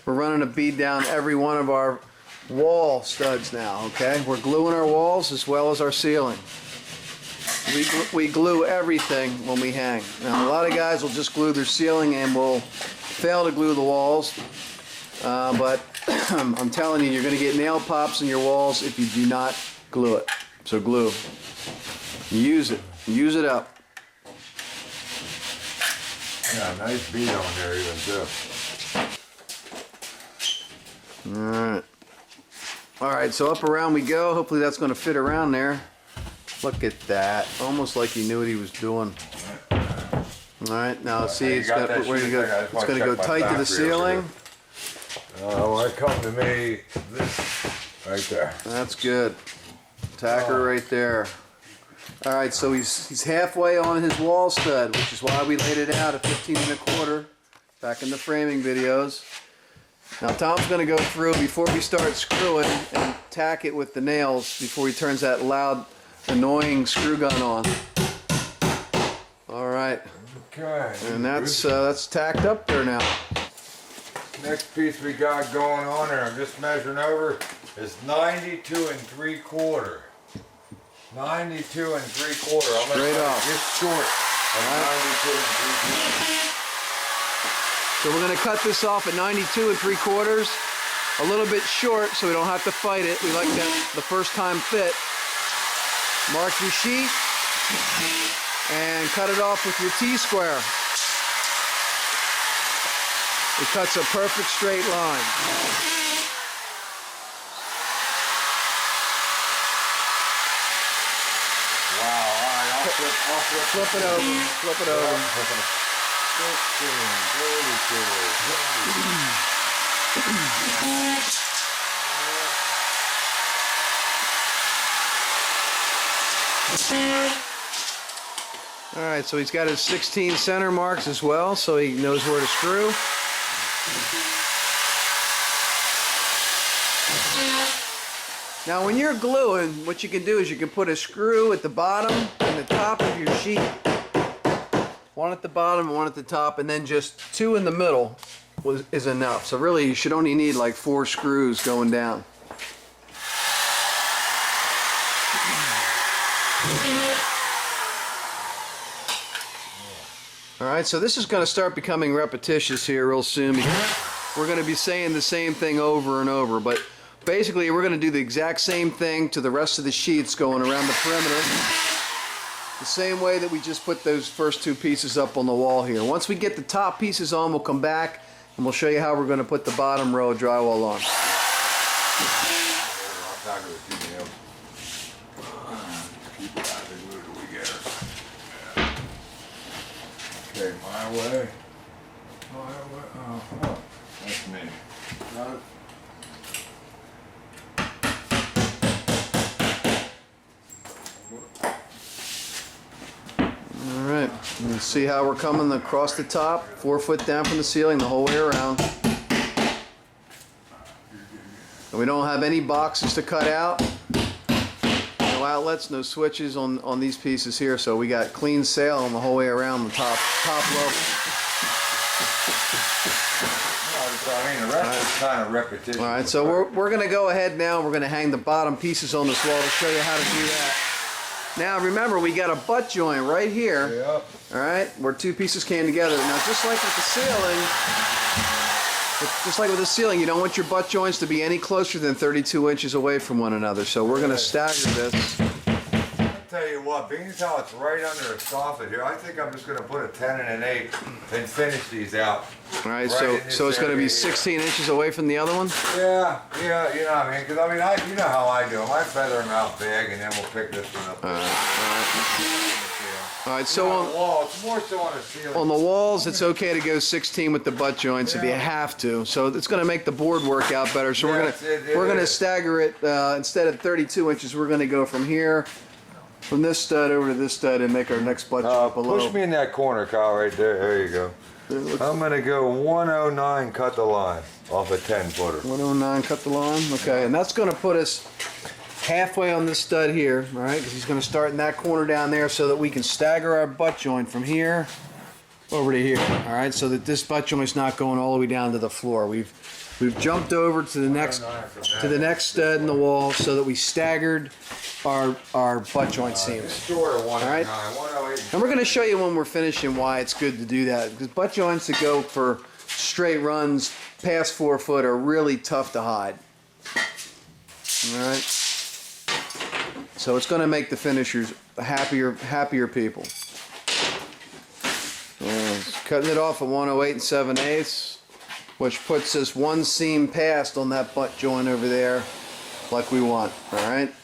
we're running a bead down every one of our wall studs now, okay? We're gluing our walls as well as our ceiling. We glue everything when we hang. Now, a lot of guys will just glue their ceiling and will fail to glue the walls, but I'm telling you, you're going to get nail pops in your walls if you do not glue it. So glue. Use it. Use it up. Yeah, nice bead on there even too. Alright. Alright, so up around we go. Hopefully that's going to fit around there. Look at that. Almost like he knew what he was doing. Alright, now see, it's got where you go. It's going to go tight to the ceiling. When it comes to me, this right there. That's good. Tacker right there. Alright, so he's halfway on his wall stud, which is why we laid it out at 15 1/4 back in the framing videos. Now Tom's going to go through before we start screwing and tack it with the nails before he turns that loud, annoying screw gun on. Alright. Okay. And that's tacked up there now. Next piece we got going on there, I'm just measuring over, is 92 3/4. 92 3/4. I'm going to cut just short of 92 3/4. So we're going to cut this off at 92 3/4, a little bit short so we don't have to fight it. We like that the first time fit. Mark your sheet and cut it off with your T-square. It cuts a perfect straight line. Wow, alright, I'll flip it over. Flip it over. 16, 32. Alright, so he's got his 16 center marks as well, so he knows where to screw. Now when you're gluing, what you can do is you can put a screw at the bottom and the top of your sheet. One at the bottom and one at the top, and then just two in the middle is enough. So really you should only need like 4 screws going down. Alright, so this is going to start becoming repetitious here real soon because we're going to be saying the same thing over and over, but basically we're going to do the exact same thing to the rest of the sheets going around the perimeter. The same way that we just put those first 2 pieces up on the wall here. Once we get the top pieces on, we'll come back and we'll show you how we're going to put the bottom row of drywall on. Okay, my way. Oh, that's me. Got it. Alright, you see how we're coming across the top, 4 foot down from the ceiling the whole way around. And we don't have any boxes to cut out. No outlets, no switches on these pieces here, so we got clean sail on the whole way around the top level. I mean, the rest is kind of repetition. Alright, so we're going to go ahead now, we're going to hang the bottom pieces on this wall to show you how to do that. Now remember, we got a butt joint right here. Yep. Alright, where 2 pieces came together. Now just like with the ceiling, you don't want your butt joints to be any closer than 32 inches away from one another. So we're going to stagger this. I'll tell you what, being as how it's right under a soffit here, I think I'm just going to put a 10 and an 8 and finish these out. Alright, so it's going to be 16 inches away from the other one? Yeah, you know what I mean, because I mean, you know how I do them. I feather them out big and then we'll pick this one up. Alright, so on the wall, it's more so on the ceiling. On the walls, it's okay to go 16 with the butt joints if you have to. So it's going to make the board work out better. So we're going to stagger it instead of 32 inches. We're going to go from here, from this stud over to this stud, and make our next butt joint below. Push me in that corner, Kyle, right there. There you go. I'm going to go 109, cut the line off a 10-footer. 109, cut the line. Okay, and that's going to put us halfway on this stud here, all right? Because he's going to start in that corner down there so that we can stagger our butt joint from here over to here. All right, so that this butt joint's not going all the way down to the floor. We've jumped over to the next stud in the wall so that we staggered our butt joint seams. All right. And we're going to show you when we're finishing why it's good to do that, because butt joints that go for straight runs past 4 foot are really tough to hide. All right. So it's going to make the finishers happier people. Cutting it off at 108 7/8, which puts us 1 seam past on that butt joint over there, like we want. All right.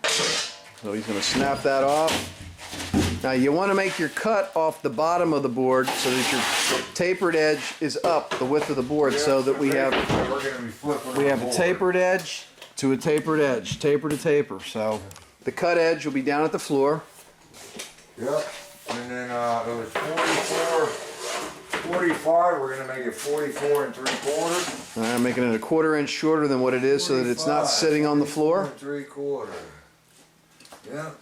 So he's going to snap that off. Now you want to make your cut off the bottom of the board so that your tapered edge is up the width of the board, so that we have a tapered edge to a tapered edge, taper to taper. So the cut edge will be down at the floor. Yep. And then it was 45, we're going to make it 44 3/4. All right, I'm making it a 1/4 inch shorter than what it is so that it's not sitting on the floor. 3/4. Yep.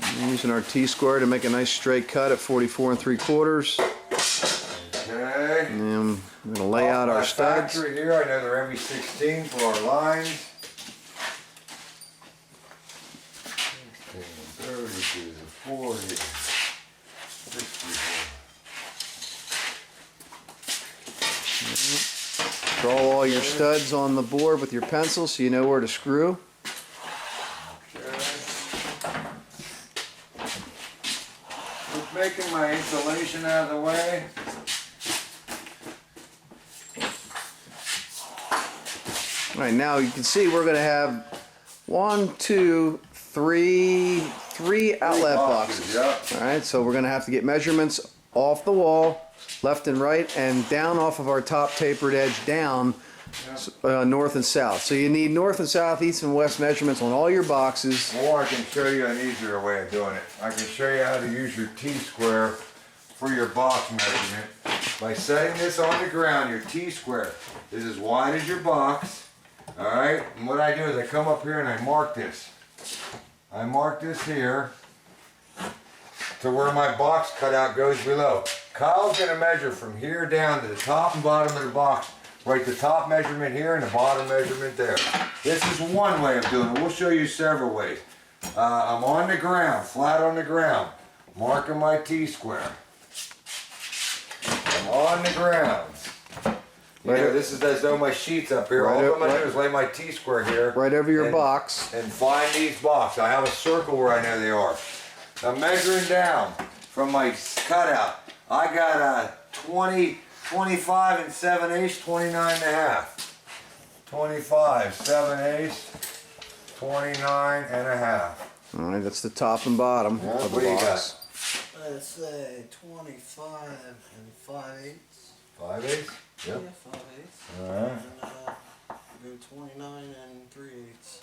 I'm using our T-square to make a nice straight cut at 44 3/4. Okay. And then I'm going to lay out our studs. Factory here, I know they're every 16 for our lines. 16, 32, 40, 64. Draw all your studs on the board with your pencil so you know where to screw. Okay. Just making my insulation out of the way. All right, now you can see we're going to have 1, 2, 3 outlet boxes. Yep. All right, so we're going to have to get measurements off the wall, left and right, and down off of our top tapered edge down, north and south. So you need north and south, east and west measurements on all your boxes. Or I can show you an easier way of doing it. I can show you how to use your T-square for your box measurement. By setting this on the ground, your T-square is as wide as your box. Alright, and what I do is I come up here and I mark this. I mark this here to where my box cutout goes below. Kyle's going to measure from here down to the top and bottom of the box. Right, the top measurement here and the bottom measurement there. This is one way of doing it. We'll show you several ways. I'm on the ground, flat on the ground, marking my T-square. I'm on the ground. You know, this is as though my sheet's up here. All I'm going to do is lay my T-square here. Right over your box. And find these boxes. I have a circle where I know they are. I'm measuring down from my cutout. I got a 25 7/8, 29 and a half. 25, 7/8, 29 and a half. All right, that's the top and bottom of the box. Let's say 25 and 5/8. 5/8? Yep. Yeah, 5/8. Alright. And go 29 and 3/8.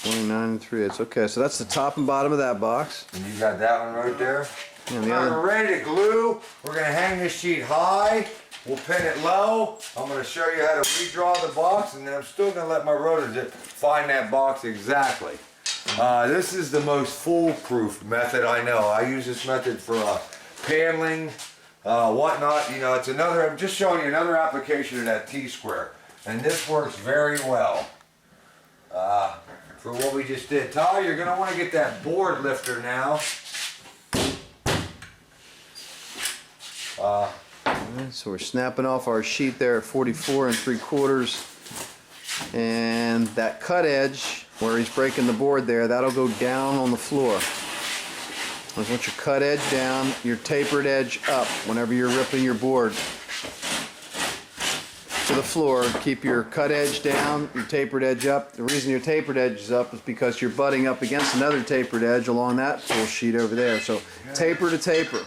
29 and 3/8. Okay, so that's the top and bottom of that box. And you got that one right there? And the Alright, other. we're ready to glue. We're going to hang this sheet high. We'll pin it low. I'm going to show you how to redraw the box, and then I'm still going to let my rotor dip find that box exactly. This is the most foolproof method I know. I use this method for paneling, whatnot. You know, it's another. I'm just showing you another application of that T-square, and this works very well for what we just did. Ty, you're going to want to get that board lifter now. So we're snapping off our sheet there at 44 3/4, and that cut edge where he's breaking the board there, that'll go down on the floor. I want your cut edge down, your tapered edge up whenever you're ripping your board to the floor. Keep your cut edge down, your tapered edge up. The reason your tapered edge is up is because you're butting up against another tapered edge along that full sheet over there. So taper to taper.